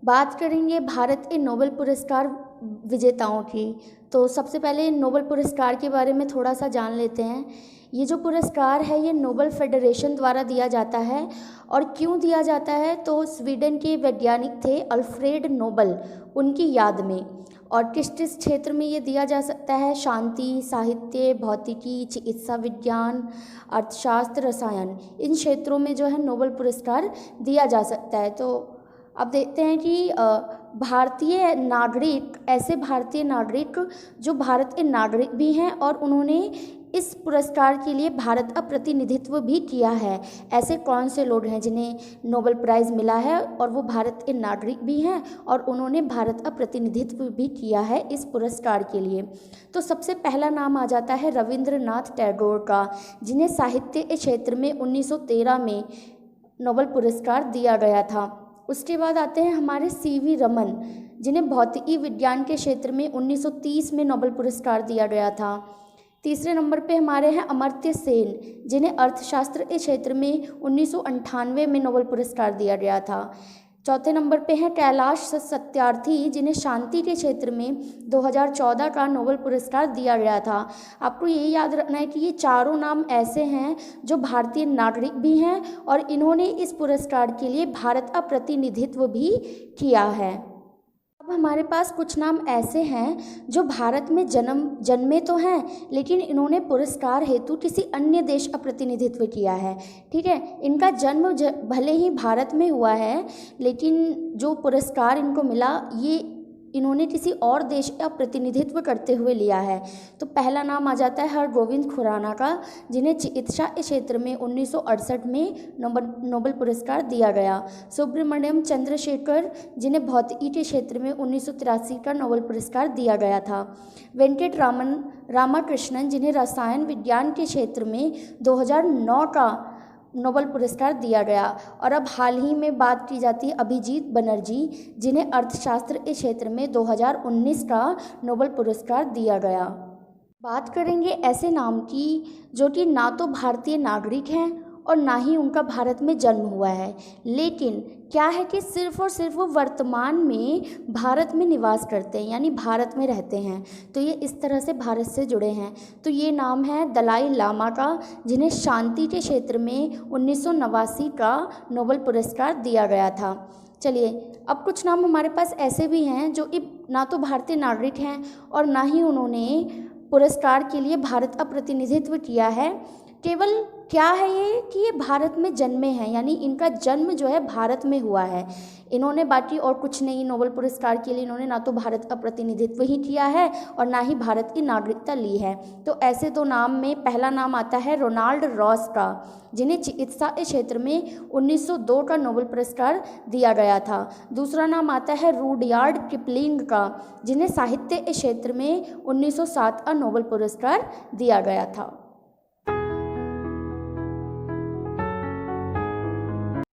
बात करेंगे भारत के नोबेल पुरस्कार विजेताओं की। तो सबसे पहले नोबेल पुरस्कार के बारे में थोड़ा सा जान लेते हैं। ये जो पुरस्कार है ये नोबेल फेडरेशन द्वारा दिया जाता है। और क्यों दिया जाता है, तो स्वीडन के वैज्ञानिक थे अल्फ्रेड नोबेल, उनकी याद में। और किस किस क्षेत्र में ये दिया जा सकता है, शांति, साहित्य, भौतिकी, चिकित्सा विज्ञान, अर्थशास्त्र, रसायन, इन क्षेत्रों में जो है नोबेल पुरस्कार दिया जा सकता है। तो अब देखते हैं कि भारतीय नागरिक, ऐसे भारतीय नागरिक जो भारत के नागरिक भी हैं और उन्होंने इस पुरस्कार के लिए भारत का प्रतिनिधित्व भी किया है, ऐसे कौन से लोग हैं जिन्हें नोबेल प्राइज़ मिला है और वो भारत के नागरिक भी हैं और उन्होंने भारत का प्रतिनिधित्व भी किया है इस पुरस्कार के लिए। तो सबसे पहला नाम आ जाता है रविंद्रनाथ टैगोर का, जिन्हें साहित्य के क्षेत्र में 1913 में नोबेल पुरस्कार दिया गया था। उसके बाद आते हैं हमारे CV रमन, जिन्हें भौतिकी विज्ञान के क्षेत्र में 1930 में नोबेल पुरस्कार दिया गया था। तीसरे नंबर पे हमारे हैं अमर्त्य सेन, जिन्हें अर्थशास्त्र के क्षेत्र में 1998 में नोबेल पुरस्कार दिया गया था। चौथे नंबर पे हैं कैलाश सत्यार्थी, जिन्हें शांति के क्षेत्र में 2014 का नोबेल पुरस्कार दिया गया था। आपको ये याद रखना है कि ये चारों नाम ऐसे हैं जो भारतीय नागरिक भी हैं और इन्होंने इस पुरस्कार के लिए भारत का प्रतिनिधित्व भी किया है। अब हमारे पास कुछ नाम ऐसे हैं जो भारत में जन्मे तो हैं, लेकिन इन्होंने पुरस्कार हेतु किसी अन्य देश का प्रतिनिधित्व किया है। ठीक है, इनका जन्म भले ही भारत में हुआ है, लेकिन जो पुरस्कार इनको मिला ये इन्होंने किसी और देश का प्रतिनिधित्व करते हुए लिया है। तो पहला नाम आ जाता है हरगोविंद खुराना का, जिन्हें चिकित्सा के क्षेत्र में 1968 में नोबेल पुरस्कार दिया गया। सुब्रमण्यम चंद्रशेखर, जिन्हें भौतिकी के क्षेत्र में 1983 का नोबेल पुरस्कार दिया गया था। वेंकट रामाकृष्णन, जिन्हें रसायन विज्ञान के क्षेत्र में 2009 का नोबेल पुरस्कार दिया गया। और अब हाल ही में बात की जाती है अभिजीत बनर्जी, जिन्हें अर्थशास्त्र के क्षेत्र में 2019 का नोबेल पुरस्कार दिया गया। बात करेंगे ऐसे नाम की जो कि ना तो भारतीय नागरिक हैं और ना ही उनका भारत में जन्म हुआ है, लेकिन क्या है कि सिर्फ और सिर्फ वो वर्तमान में भारत में निवास करते हैं, यानी भारत में रहते हैं। तो ये इस तरह से भारत से जुड़े हैं। तो ये नाम है दलाई लामा का, जिन्हें शांति के क्षेत्र में 1989 का नोबेल पुरस्कार दिया गया था। चलिए, अब कुछ नाम हमारे पास ऐसे भी हैं जो कि ना तो भारतीय नागरिक हैं और ना ही उन्होंने पुरस्कार के लिए भारत का प्रतिनिधित्व किया है। केवल क्या है ये कि ये भारत में जन्मे हैं, यानी इनका जन्म जो है भारत में हुआ है। इन्होंने बाकी और कुछ नहीं, नोबेल पुरस्कार के लिए इन्होंने ना तो भारत का प्रतिनिधित्व ही किया है और ना ही भारत की नागरिकता ली है। तो ऐसे दो नाम में पहला नाम आता है रोनाल्ड रॉस का, जिन्हें चिकित्सा के क्षेत्र में 1902 का नोबेल पुरस्कार दिया गया था। दूसरा नाम आता है रुडयार्ड किपलिंग का, जिन्हें साहित्य के क्षेत्र में 1907 का नोबेल पुरस्कार दिया गया था।